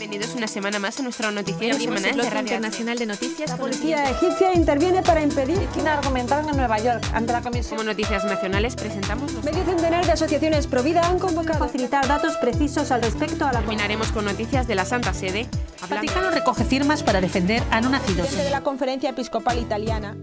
Bienvenidos una semana más a nuestro noticiero semanal de Radio Internacional de Noticias. La policía egipcia interviene para impedir China argumentaron en Nueva York ante la comisión. Como noticias nacionales presentamos Medio centenar de asociaciones pro vida han convocado a facilitar datos precisos al respecto a la Terminaremos con noticias de la Santa Sede. El Vaticano recoge firmas para defender a no nacidos. de la Conferencia Episcopal Italiana.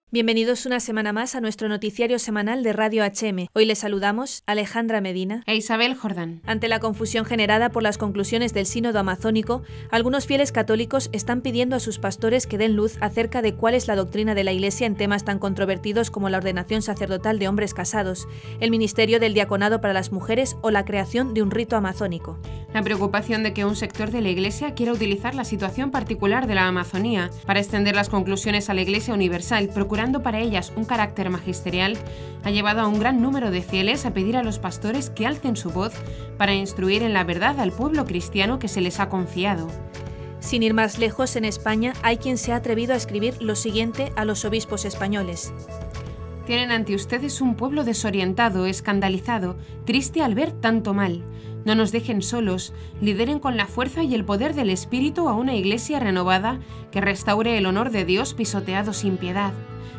Bienvenidos una semana más a nuestro noticiario semanal de Radio HM. Hoy les saludamos Alejandra Medina e Isabel Jordán. Ante la confusión generada por las conclusiones del Sínodo Amazónico, algunos fieles católicos están pidiendo a sus pastores que den luz acerca de cuál es la doctrina de la Iglesia en temas tan controvertidos como la ordenación sacerdotal de hombres casados, el ministerio del diaconado para las mujeres o la creación de un rito amazónico. La preocupación de que un sector de la Iglesia quiera utilizar la situación particular de la Amazonía para extender las conclusiones a la Iglesia universal, procurando para ellas un carácter magisterial, ha llevado a un gran número de fieles a pedir a los pastores que alcen su voz para instruir en la verdad al pueblo cristiano que se les ha confiado. Sin ir más lejos, en España hay quien se ha atrevido a escribir lo siguiente a los obispos españoles. Tienen ante ustedes un pueblo desorientado, escandalizado, triste al ver tanto mal. No nos dejen solos, lideren con la fuerza y el poder del Espíritu a una iglesia renovada que restaure el honor de Dios pisoteado sin piedad.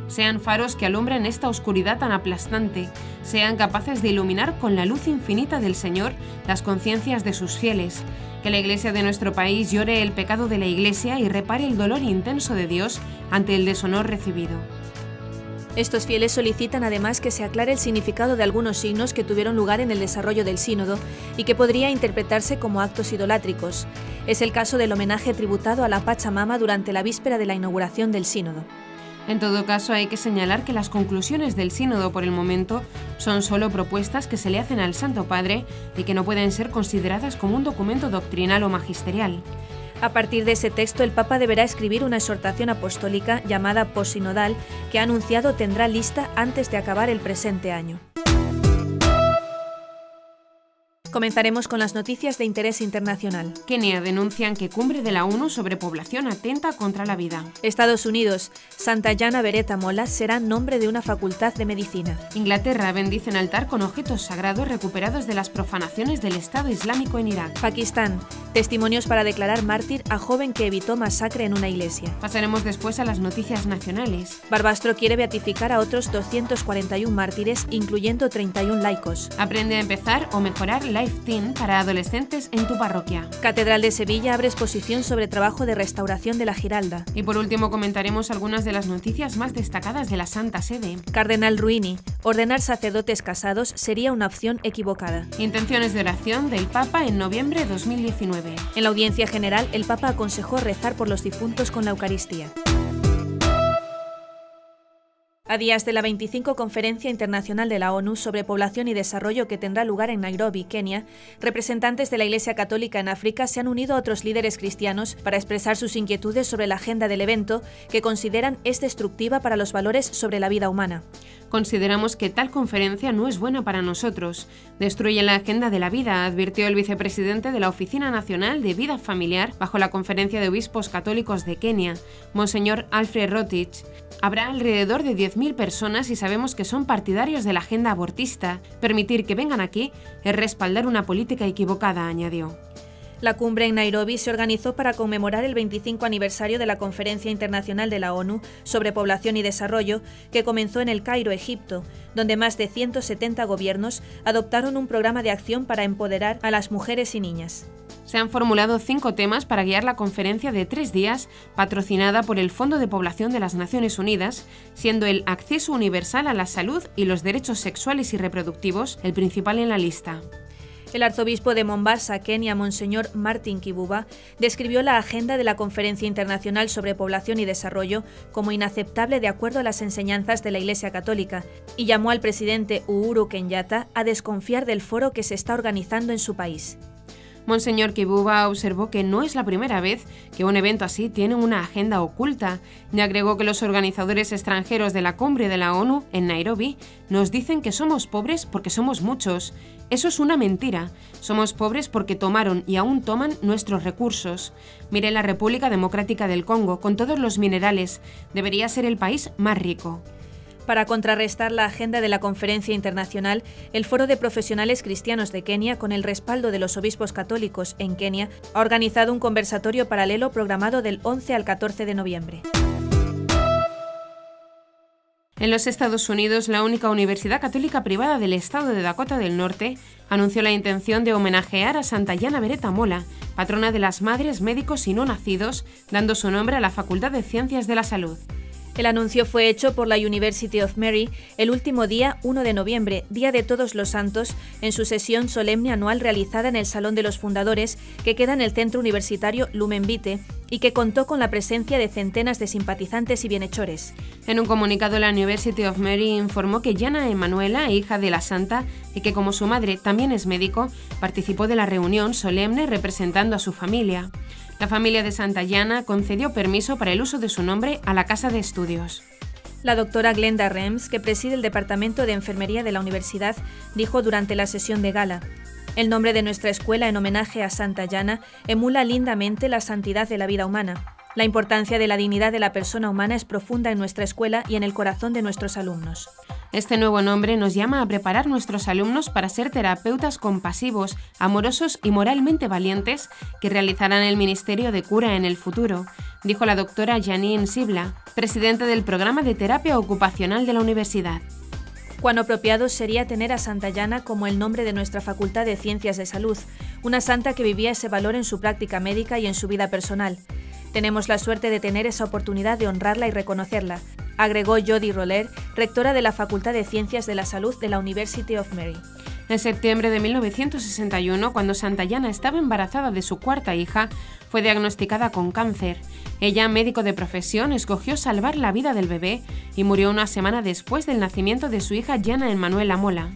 Sean faros que alumbren esta oscuridad tan aplastante, sean capaces de iluminar con la luz infinita del Señor las conciencias de sus fieles. Que la Iglesia de nuestro país llore el pecado de la Iglesia y repare el dolor intenso de Dios ante el deshonor recibido. Estos fieles solicitan además que se aclare el significado de algunos signos que tuvieron lugar en el desarrollo del sínodo y que podría interpretarse como actos idolátricos. Es el caso del homenaje tributado a la Pachamama durante la víspera de la inauguración del sínodo. En todo caso, hay que señalar que las conclusiones del sínodo por el momento son solo propuestas que se le hacen al Santo Padre y que no pueden ser consideradas como un documento doctrinal o magisterial. A partir de ese texto, el Papa deberá escribir una exhortación apostólica llamada Posinodal, que ha anunciado tendrá lista antes de acabar el presente año. Comenzaremos con las noticias de interés internacional. Kenia denuncian que cumbre de la ONU sobre población atenta contra la vida. Estados Unidos, Santa Yana Beretta Molla será nombre de una facultad de medicina. Inglaterra bendice en altar con objetos sagrados recuperados de las profanaciones del Estado Islámico en Irak. Pakistán, testimonios para declarar mártir a joven que evitó masacre en una iglesia. Pasaremos después a las noticias nacionales. Barbastro quiere beatificar a otros 241 mártires, incluyendo 31 laicos. Aprende a empezar o mejorar Life Teen para adolescentes en tu parroquia. Catedral de Sevilla abre exposición sobre trabajo de restauración de la Giralda. Y por último comentaremos algunas de las noticias más destacadas de la Santa Sede. Cardenal Ruini, ordenar sacerdotes casados sería una opción equivocada. Intenciones de oración del Papa en noviembre de 2019. En la audiencia general, el Papa aconsejó rezar por los difuntos con la Eucaristía. A días de la 25 Conferencia Internacional de la ONU sobre Población y Desarrollo que tendrá lugar en Nairobi, Kenia, representantes de la Iglesia Católica en África se han unido a otros líderes cristianos para expresar sus inquietudes sobre la agenda del evento, que consideran es destructiva para los valores sobre la vida humana. Consideramos que tal conferencia no es buena para nosotros. Destruye la agenda de la vida, advirtió el vicepresidente de la Oficina Nacional de Vida Familiar bajo la Conferencia de Obispos Católicos de Kenia, Monseñor Alfred Rotich. Habrá alrededor de 10.000 personas y sabemos que son partidarios de la agenda abortista. Permitir que vengan aquí es respaldar una política equivocada, añadió. La cumbre en Nairobi se organizó para conmemorar el 25 aniversario de la Conferencia Internacional de la ONU sobre Población y Desarrollo, que comenzó en El Cairo, Egipto, donde más de 170 gobiernos adoptaron un programa de acción para empoderar a las mujeres y niñas. Se han formulado 5 temas para guiar la conferencia de 3 días, patrocinada por el Fondo de Población de las Naciones Unidas, siendo el acceso universal a la salud y los derechos sexuales y reproductivos el principal en la lista. El arzobispo de Mombasa, Kenia, Monseñor Martin Kibuba, describió la agenda de la Conferencia Internacional sobre Población y Desarrollo como inaceptable de acuerdo a las enseñanzas de la Iglesia Católica y llamó al presidente Uhuru Kenyatta a desconfiar del foro que se está organizando en su país. Monseñor Kibuba observó que no es la primera vez que un evento así tiene una agenda oculta y agregó que los organizadores extranjeros de la cumbre de la ONU en Nairobi nos dicen que somos pobres porque somos muchos. Eso es una mentira. Somos pobres porque tomaron y aún toman nuestros recursos. Mire la República Democrática del Congo, con todos los minerales, debería ser el país más rico. Para contrarrestar la agenda de la conferencia internacional, el Foro de Profesionales Cristianos de Kenia, con el respaldo de los obispos católicos en Kenia, ha organizado un conversatorio paralelo programado del 11 al 14 de noviembre. En los Estados Unidos, la única universidad católica privada del estado de Dakota del Norte anunció la intención de homenajear a Santa Yana Beretta Mola, patrona de las madres, médicos y no nacidos, dando su nombre a la Facultad de Ciencias de la Salud. El anuncio fue hecho por la University of Mary el último día 1 de noviembre, Día de Todos los Santos, en su sesión solemne anual realizada en el Salón de los Fundadores, que queda en el centro universitario Lumen Vitae, y que contó con la presencia de centenas de simpatizantes y bienhechores. En un comunicado, la University of Mary informó que Yana Emanuela, hija de la santa, y que como su madre también es médico, participó de la reunión solemne representando a su familia. La familia de Santa Yana concedió permiso para el uso de su nombre a la Casa de Estudios. La doctora Glenda Rems, que preside el Departamento de Enfermería de la universidad, dijo durante la sesión de gala: "El nombre de nuestra escuela en homenaje a Santa Yana emula lindamente la santidad de la vida humana. La importancia de la dignidad de la persona humana es profunda en nuestra escuela y en el corazón de nuestros alumnos". Este nuevo nombre nos llama a preparar a nuestros alumnos para ser terapeutas compasivos, amorosos y moralmente valientes que realizarán el ministerio de cura en el futuro, dijo la doctora Janine Sibla, presidenta del programa de terapia ocupacional de la universidad. Cuán apropiado sería tener a Santa Yana como el nombre de nuestra Facultad de Ciencias de Salud, una santa que vivía ese valor en su práctica médica y en su vida personal. Tenemos la suerte de tener esa oportunidad de honrarla y reconocerla, agregó Jody Roller, rectora de la Facultad de Ciencias de la Salud de la University of Mary. En septiembre de 1961, cuando Santa Yana estaba embarazada de su cuarta hija, fue diagnosticada con cáncer. Ella, médico de profesión, escogió salvar la vida del bebé y murió una semana después del nacimiento de su hija Yana Emanuela Mola.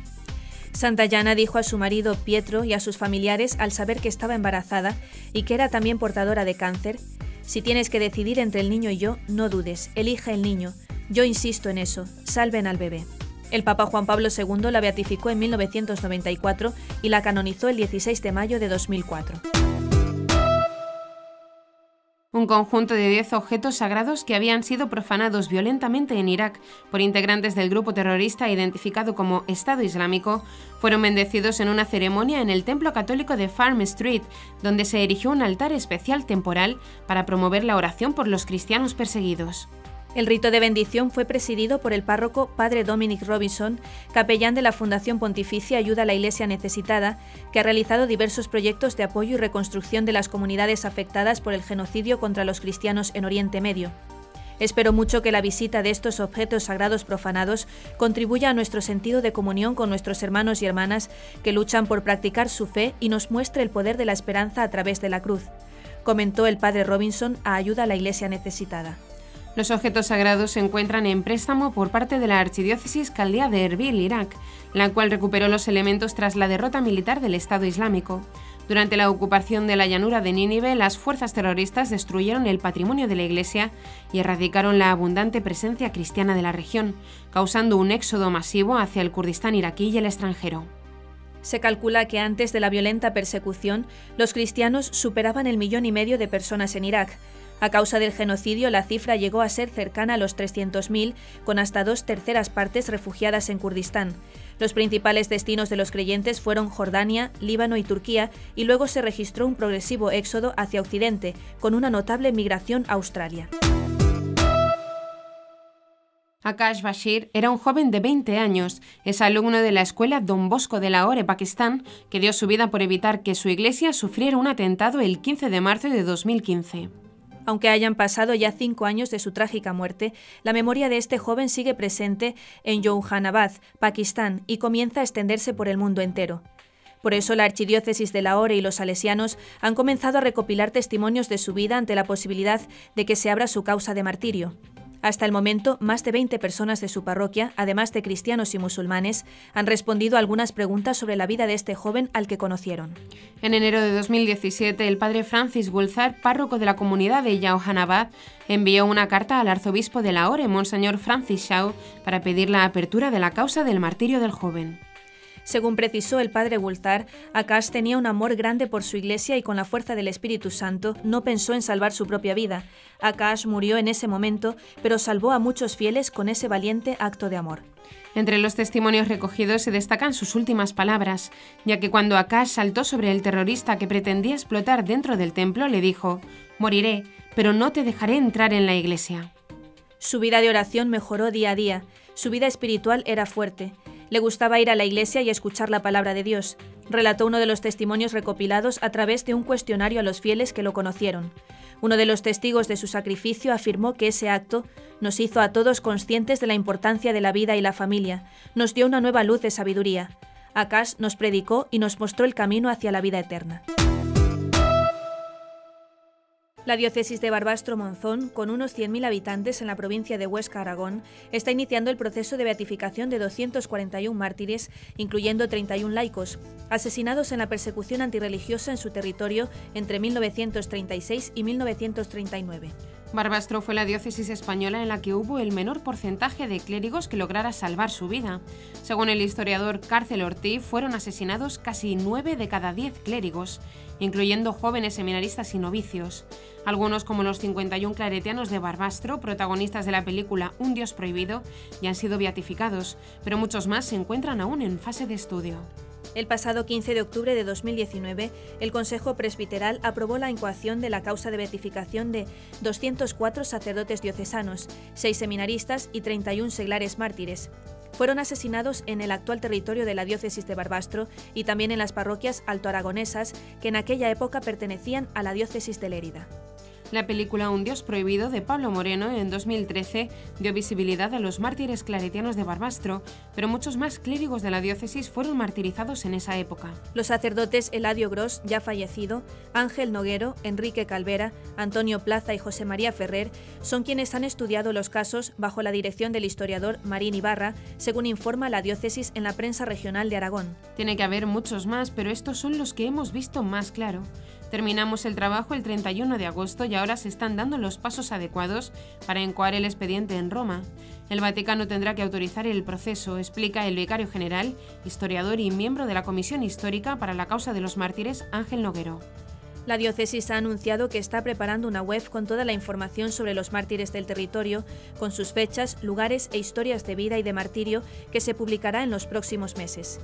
Santa Yana dijo a su marido Pietro y a sus familiares, al saber que estaba embarazada y que era también portadora de cáncer: "Si tienes que decidir entre el niño y yo, no dudes, elija el niño. Yo insisto en eso, salven al bebé". El Papa Juan Pablo II la beatificó en 1994 y la canonizó el 16 de mayo de 2004. Un conjunto de 10 objetos sagrados que habían sido profanados violentamente en Irak por integrantes del grupo terrorista identificado como Estado Islámico fueron bendecidos en una ceremonia en el templo católico de Farm Street, donde se erigió un altar especial temporal para promover la oración por los cristianos perseguidos. El rito de bendición fue presidido por el párroco Padre Dominic Robinson, capellán de la Fundación Pontificia Ayuda a la Iglesia Necesitada, que ha realizado diversos proyectos de apoyo y reconstrucción de las comunidades afectadas por el genocidio contra los cristianos en Oriente Medio. Espero mucho que la visita de estos objetos sagrados profanados contribuya a nuestro sentido de comunión con nuestros hermanos y hermanas que luchan por practicar su fe y nos muestre el poder de la esperanza a través de la cruz, comentó el Padre Robinson a Ayuda a la Iglesia Necesitada. Los objetos sagrados se encuentran en préstamo por parte de la Archidiócesis Caldea de Erbil, Irak, la cual recuperó los elementos tras la derrota militar del Estado Islámico. Durante la ocupación de la llanura de Nínive, las fuerzas terroristas destruyeron el patrimonio de la Iglesia y erradicaron la abundante presencia cristiana de la región, causando un éxodo masivo hacia el Kurdistán iraquí y el extranjero. Se calcula que antes de la violenta persecución, los cristianos superaban el 1,5 millones de personas en Irak. A causa del genocidio, la cifra llegó a ser cercana a los 300.000, con hasta 2/3 partes refugiadas en Kurdistán. Los principales destinos de los creyentes fueron Jordania, Líbano y Turquía, y luego se registró un progresivo éxodo hacia Occidente, con una notable migración a Australia. Akash Bashir era un joven de 20 años, es alumno de la escuela Don Bosco de Lahore, Pakistán, que dio su vida por evitar que su iglesia sufriera un atentado el 15 de marzo de 2015. Aunque hayan pasado ya 5 años de su trágica muerte, la memoria de este joven sigue presente en Jahanabad, Pakistán, y comienza a extenderse por el mundo entero. Por eso la Archidiócesis de Lahore y los salesianos han comenzado a recopilar testimonios de su vida ante la posibilidad de que se abra su causa de martirio. Hasta el momento, más de 20 personas de su parroquia, además de cristianos y musulmanes, han respondido a algunas preguntas sobre la vida de este joven al que conocieron. En enero de 2017, el padre Francis Gulzar, párroco de la comunidad de Jahanabad, envió una carta al arzobispo de Lahore, Monseñor Francis Shaw, para pedir la apertura de la causa del martirio del joven. Según precisó el padre Gulzar, Akash tenía un amor grande por su iglesia y con la fuerza del Espíritu Santo no pensó en salvar su propia vida. Akash murió en ese momento, pero salvó a muchos fieles con ese valiente acto de amor. Entre los testimonios recogidos se destacan sus últimas palabras, ya que cuando Akash saltó sobre el terrorista que pretendía explotar dentro del templo, le dijo: «Moriré, pero no te dejaré entrar en la iglesia». Su vida de oración mejoró día a día. Su vida espiritual era fuerte. Le gustaba ir a la iglesia y escuchar la palabra de Dios. Relató uno de los testimonios recopilados a través de un cuestionario a los fieles que lo conocieron. Uno de los testigos de su sacrificio afirmó que ese acto nos hizo a todos conscientes de la importancia de la vida y la familia, nos dio una nueva luz de sabiduría. Akash nos predicó y nos mostró el camino hacia la vida eterna. La diócesis de Barbastro-Monzón, con unos 100.000 habitantes en la provincia de Huesca, Aragón, está iniciando el proceso de beatificación de 241 mártires, incluyendo 31 laicos, asesinados en la persecución antirreligiosa en su territorio entre 1936 y 1939. Barbastro fue la diócesis española en la que hubo el menor porcentaje de clérigos que lograra salvar su vida. Según el historiador Cárcel Ortiz, fueron asesinados casi 9 de cada 10 clérigos, incluyendo jóvenes seminaristas y novicios. Algunos, como los 51 claretianos de Barbastro, protagonistas de la película Un Dios prohibido, ya han sido beatificados, pero muchos más se encuentran aún en fase de estudio. El pasado 15 de octubre de 2019, el Consejo Presbiteral aprobó la incoación de la causa de beatificación de 204 sacerdotes diocesanos, 6 seminaristas y 31 seglares mártires. Fueron asesinados en el actual territorio de la diócesis de Barbastro y también en las parroquias altoaragonesas que en aquella época pertenecían a la diócesis de Lérida. La película Un Dios prohibido de Pablo Moreno en 2013 dio visibilidad a los mártires claretianos de Barbastro, pero muchos más clérigos de la diócesis fueron martirizados en esa época. Los sacerdotes Eladio Gros, ya fallecido, Ángel Noguero, Enrique Calvera, Antonio Plaza y José María Ferrer son quienes han estudiado los casos bajo la dirección del historiador Marín Ibarra, según informa la diócesis en la prensa regional de Aragón. Tiene que haber muchos más, pero estos son los que hemos visto más claro. Terminamos el trabajo el 31 de agosto y ahora se están dando los pasos adecuados para incoar el expediente en Roma. El Vaticano tendrá que autorizar el proceso, explica el vicario general, historiador y miembro de la Comisión Histórica para la Causa de los Mártires, Ángel Noguero. La diócesis ha anunciado que está preparando una web con toda la información sobre los mártires del territorio, con sus fechas, lugares e historias de vida y de martirio, que se publicará en los próximos meses.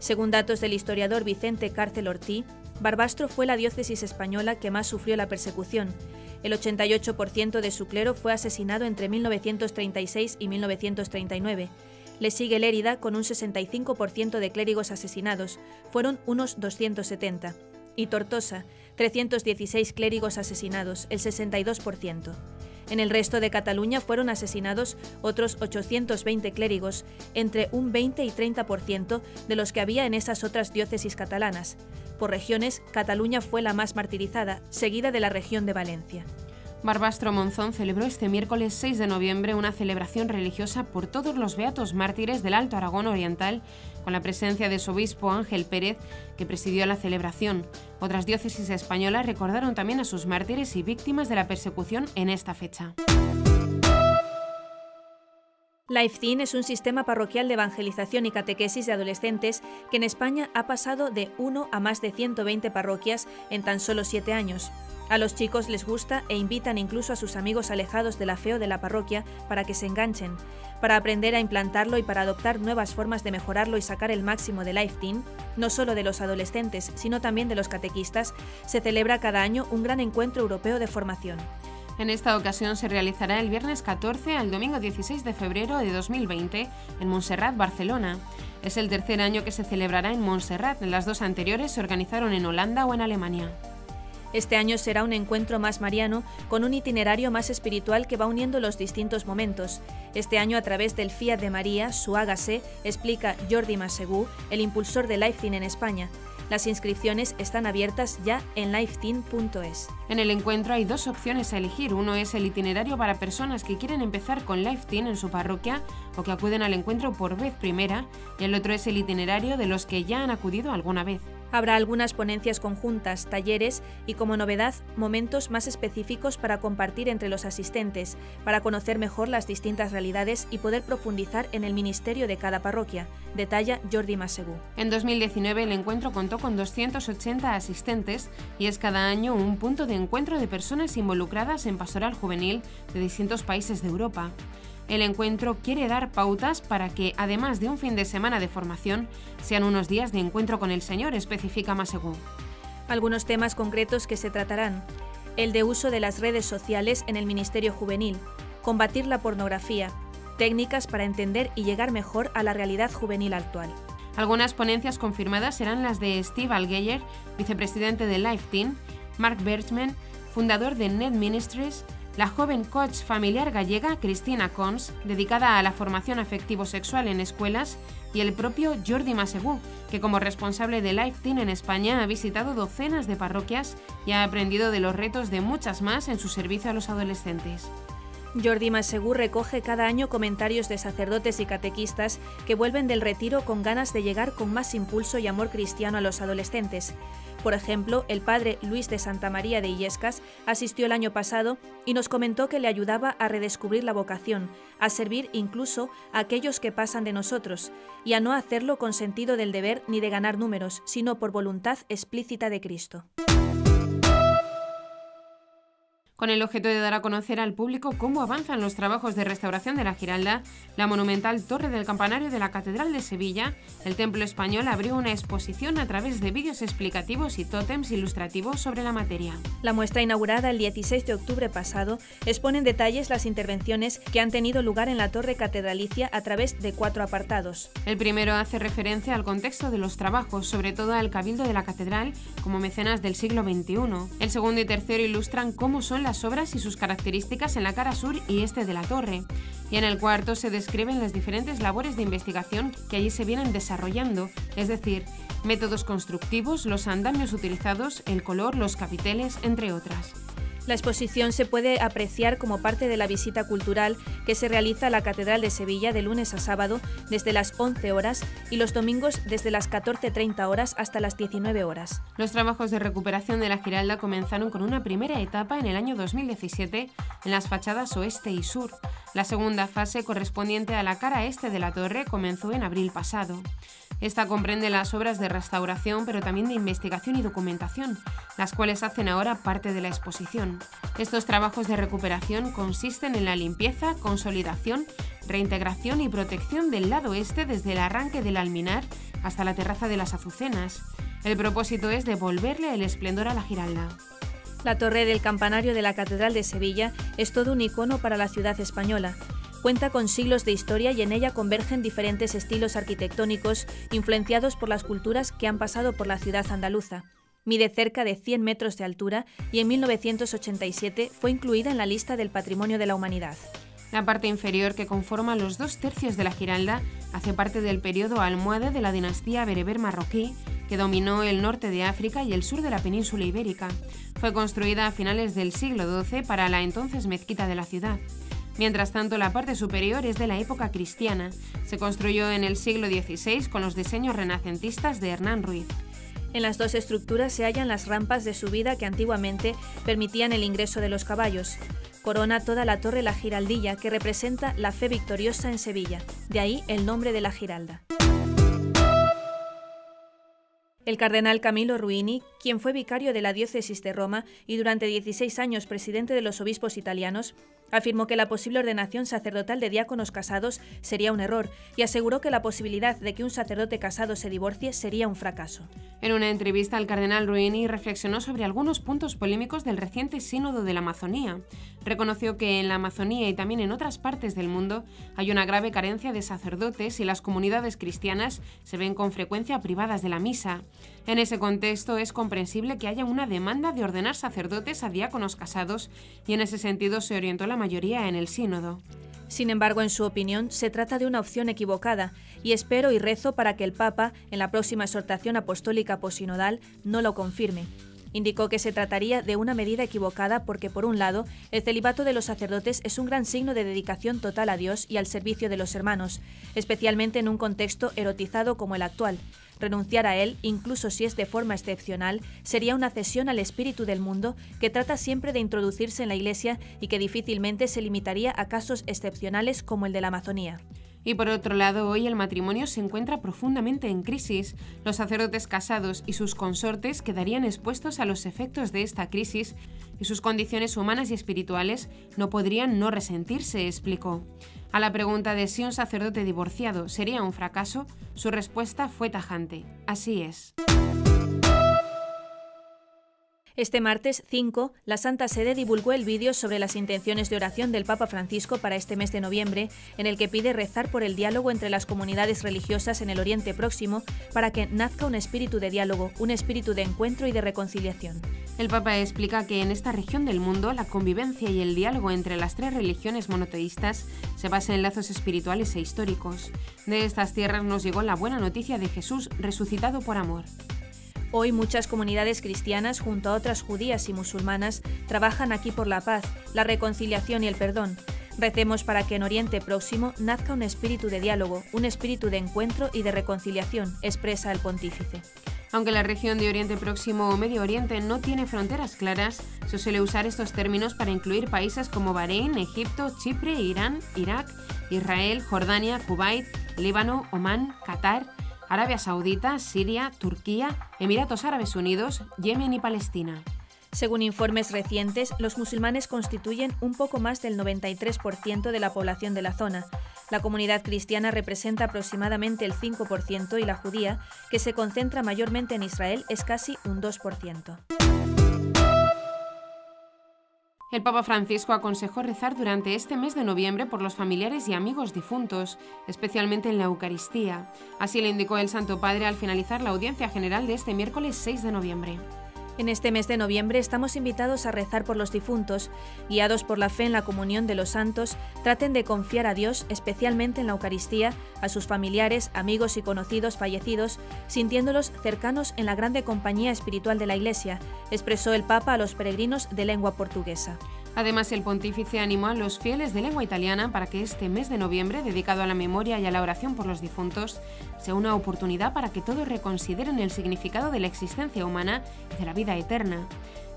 Según datos del historiador Vicente Cárcel Ortiz, Barbastro fue la diócesis española que más sufrió la persecución. El 88% de su clero fue asesinado entre 1936 y 1939. Le sigue Lérida con un 65% de clérigos asesinados, fueron unos 270. Y Tortosa, 316 clérigos asesinados, el 62%. En el resto de Cataluña fueron asesinados otros 820 clérigos, entre un 20 y 30% de los que había en esas otras diócesis catalanas. Por regiones, Cataluña fue la más martirizada, seguida de la región de Valencia. Barbastro-Monzón celebró este miércoles 6 de noviembre una celebración religiosa por todos los beatos mártires del Alto Aragón Oriental, con la presencia de su obispo Ángel Pérez, que presidió la celebración. Otras diócesis españolas recordaron también a sus mártires y víctimas de la persecución en esta fecha. LifeTeen es un sistema parroquial de evangelización y catequesis de adolescentes que en España ha pasado de 1 a más de 120 parroquias en tan solo 7 años. A los chicos les gusta e invitan incluso a sus amigos alejados de la fe o de la parroquia para que se enganchen. Para aprender a implantarlo y para adoptar nuevas formas de mejorarlo y sacar el máximo de LifeTeen, no solo de los adolescentes, sino también de los catequistas, se celebra cada año un gran encuentro europeo de formación. En esta ocasión se realizará el viernes 14 al domingo 16 de febrero de 2020 en Montserrat, Barcelona. Es el tercer año que se celebrará en Montserrat, las dos anteriores se organizaron en Holanda o en Alemania. Este año será un encuentro más mariano, con un itinerario más espiritual que va uniendo los distintos momentos. Este año, a través del Fiat de María, su hágase, explica Jordi Masegú, el impulsor de LifeTeen en España. Las inscripciones están abiertas ya en lifeteen.es. En el encuentro hay dos opciones a elegir. Uno es el itinerario para personas que quieren empezar con LifeTeen en su parroquia o que acuden al encuentro por vez primera, y el otro es el itinerario de los que ya han acudido alguna vez. Habrá algunas ponencias conjuntas, talleres y, como novedad, momentos más específicos para compartir entre los asistentes, para conocer mejor las distintas realidades y poder profundizar en el ministerio de cada parroquia, detalla Jordi Masegú. En 2019 el encuentro contó con 280 asistentes y es cada año un punto de encuentro de personas involucradas en pastoral juvenil de distintos países de Europa. El encuentro quiere dar pautas para que, además de un fin de semana de formación, sean unos días de encuentro con el Señor, especifica Masegú. Algunos temas concretos que se tratarán: el de uso de las redes sociales en el ministerio juvenil, combatir la pornografía, técnicas para entender y llegar mejor a la realidad juvenil actual. Algunas ponencias confirmadas serán las de Steve Algeyer, vicepresidente de Life Team, Mark Bergman, fundador de Net Ministries, la joven coach familiar gallega Cristina Cons, dedicada a la formación afectivo-sexual en escuelas, y el propio Jordi Masegú, que como responsable de Life Team en España ha visitado docenas de parroquias y ha aprendido de los retos de muchas más en su servicio a los adolescentes. Jordi Masegú recoge cada año comentarios de sacerdotes y catequistas que vuelven del retiro con ganas de llegar con más impulso y amor cristiano a los adolescentes. Por ejemplo, el padre Luis de Santa María de Illescas asistió el año pasado y nos comentó que le ayudaba a redescubrir la vocación, a servir incluso a aquellos que pasan de nosotros, y a no hacerlo con sentido del deber ni de ganar números, sino por voluntad explícita de Cristo. Con el objeto de dar a conocer al público cómo avanzan los trabajos de restauración de la Giralda, la monumental torre del campanario de la Catedral de Sevilla, el Templo Español abrió una exposición a través de vídeos explicativos y tótems ilustrativos sobre la materia. La muestra, inaugurada el 16 de octubre pasado, expone en detalles las intervenciones que han tenido lugar en la torre catedralicia a través de 4 apartados. El primero hace referencia al contexto de los trabajos, sobre todo al cabildo de la catedral como mecenas del siglo XXI. El segundo y tercero ilustran cómo son las obras y sus características en la cara sur y este de la torre, y en el cuarto se describen las diferentes labores de investigación que allí se vienen desarrollando, es decir, métodos constructivos, los andamios utilizados, el color, los capiteles, entre otras. La exposición se puede apreciar como parte de la visita cultural que se realiza a la Catedral de Sevilla de lunes a sábado desde las 11 horas y los domingos desde las 14:30 horas hasta las 19 horas. Los trabajos de recuperación de la Giralda comenzaron con una primera etapa en el año 2017 en las fachadas oeste y sur. La segunda fase, correspondiente a la cara este de la torre, comenzó en abril pasado. Esta comprende las obras de restauración, pero también de investigación y documentación, las cuales hacen ahora parte de la exposición. Estos trabajos de recuperación consisten en la limpieza, consolidación, reintegración y protección del lado este desde el arranque del alminar hasta la terraza de las Azucenas. El propósito es devolverle el esplendor a la Giralda. La torre del campanario de la Catedral de Sevilla es todo un icono para la ciudad española. Cuenta con siglos de historia y en ella convergen diferentes estilos arquitectónicos influenciados por las culturas que han pasado por la ciudad andaluza. Mide cerca de 100 metros de altura y en 1987 fue incluida en la lista del Patrimonio de la Humanidad. La parte inferior, que conforma los 2/3 de la Giralda, hace parte del periodo almohade de la dinastía bereber marroquí, que dominó el norte de África y el sur de la península ibérica. Fue construida a finales del siglo XII para la entonces mezquita de la ciudad. Mientras tanto, la parte superior es de la época cristiana. Se construyó en el siglo XVI con los diseños renacentistas de Hernán Ruiz. En las dos estructuras se hallan las rampas de subida que antiguamente permitían el ingreso de los caballos. Corona toda la torre la giraldilla, que representa la fe victoriosa en Sevilla, de ahí el nombre de la Giralda. El cardenal Camilo Ruini, quien fue vicario de la diócesis de Roma y durante 16 años presidente de los obispos italianos, afirmó que la posible ordenación sacerdotal de diáconos casados sería un error y aseguró que la posibilidad de que un sacerdote casado se divorcie sería un fracaso. En una entrevista, el cardenal Ruini reflexionó sobre algunos puntos polémicos del reciente sínodo de la Amazonía. Reconoció que en la Amazonía y también en otras partes del mundo hay una grave carencia de sacerdotes y las comunidades cristianas se ven con frecuencia privadas de la misa. En ese contexto es comprensible que haya una demanda de ordenar sacerdotes a diáconos casados y en ese sentido se orientó la mayoría en el sínodo. Sin embargo, en su opinión, se trata de una opción equivocada y espero y rezo para que el Papa, en la próxima exhortación apostólica posinodal, no lo confirme. Indicó que se trataría de una medida equivocada porque, por un lado, el celibato de los sacerdotes es un gran signo de dedicación total a Dios y al servicio de los hermanos, especialmente en un contexto erotizado como el actual. Renunciar a él, incluso si es de forma excepcional, sería una cesión al espíritu del mundo que trata siempre de introducirse en la Iglesia y que difícilmente se limitaría a casos excepcionales como el de la Amazonía. Y por otro lado, hoy el matrimonio se encuentra profundamente en crisis. Los sacerdotes casados y sus consortes quedarían expuestos a los efectos de esta crisis y sus condiciones humanas y espirituales no podrían no resentirse, explicó. A la pregunta de si un sacerdote divorciado sería un fracaso, su respuesta fue tajante: así es. Este martes 5, la Santa Sede divulgó el vídeo sobre las intenciones de oración del Papa Francisco para este mes de noviembre, en el que pide rezar por el diálogo entre las comunidades religiosas en el Oriente Próximo para que nazca un espíritu de diálogo, un espíritu de encuentro y de reconciliación. El Papa explica que en esta región del mundo la convivencia y el diálogo entre las tres religiones monoteístas se basa en lazos espirituales e históricos. De estas tierras nos llegó la buena noticia de Jesús resucitado por amor. Hoy muchas comunidades cristianas, junto a otras judías y musulmanas, trabajan aquí por la paz, la reconciliación y el perdón. Recemos para que en Oriente Próximo nazca un espíritu de diálogo, un espíritu de encuentro y de reconciliación, expresa el pontífice. Aunque la región de Oriente Próximo o Medio Oriente no tiene fronteras claras, se suele usar estos términos para incluir países como Bahrein, Egipto, Chipre, Irán, Irak, Israel, Jordania, Kuwait, Líbano, Omán, Qatar, Arabia Saudita, Siria, Turquía, Emiratos Árabes Unidos, Yemen y Palestina. Según informes recientes, los musulmanes constituyen un poco más del 93% de la población de la zona. La comunidad cristiana representa aproximadamente el 5% y la judía, que se concentra mayormente en Israel, es casi un 2%. El Papa Francisco aconsejó rezar durante este mes de noviembre por los familiares y amigos difuntos, especialmente en la Eucaristía. Así lo indicó el Santo Padre al finalizar la audiencia general de este miércoles 6 de noviembre. En este mes de noviembre estamos invitados a rezar por los difuntos. Guiados por la fe en la comunión de los santos, traten de confiar a Dios, especialmente en la Eucaristía, a sus familiares, amigos y conocidos fallecidos, sintiéndolos cercanos en la grande compañía espiritual de la Iglesia, expresó el Papa a los peregrinos de lengua portuguesa. Además, el pontífice animó a los fieles de lengua italiana para que este mes de noviembre, dedicado a la memoria y a la oración por los difuntos, sea una oportunidad para que todos reconsideren el significado de la existencia humana y de la vida eterna.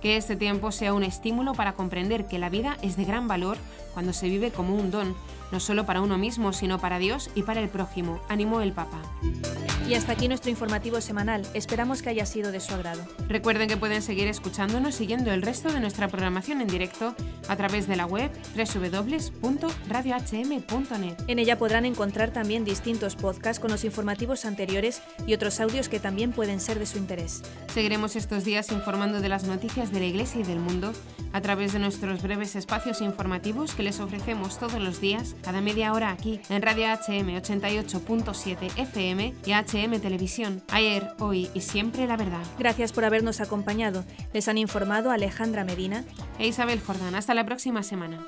Que este tiempo sea un estímulo para comprender que la vida es de gran valor cuando se vive como un don, no solo para uno mismo, sino para Dios y para el prójimo, animó el Papa. Y hasta aquí nuestro informativo semanal. Esperamos que haya sido de su agrado. Recuerden que pueden seguir escuchándonos siguiendo el resto de nuestra programación en directo a través de la web www.radiohm.net. En ella podrán encontrar también distintos podcasts con los informativos anteriores y otros audios que también pueden ser de su interés. Seguiremos estos días informando de las noticias de la Iglesia y del mundo a través de nuestros breves espacios informativos que les ofrecemos todos los días, cada media hora aquí, en Radio HM 88.7 FM y HM Televisión. Ayer, hoy y siempre la verdad. Gracias por habernos acompañado. Les han informado Alejandra Medina e Isabel Jordán. Hasta la próxima semana.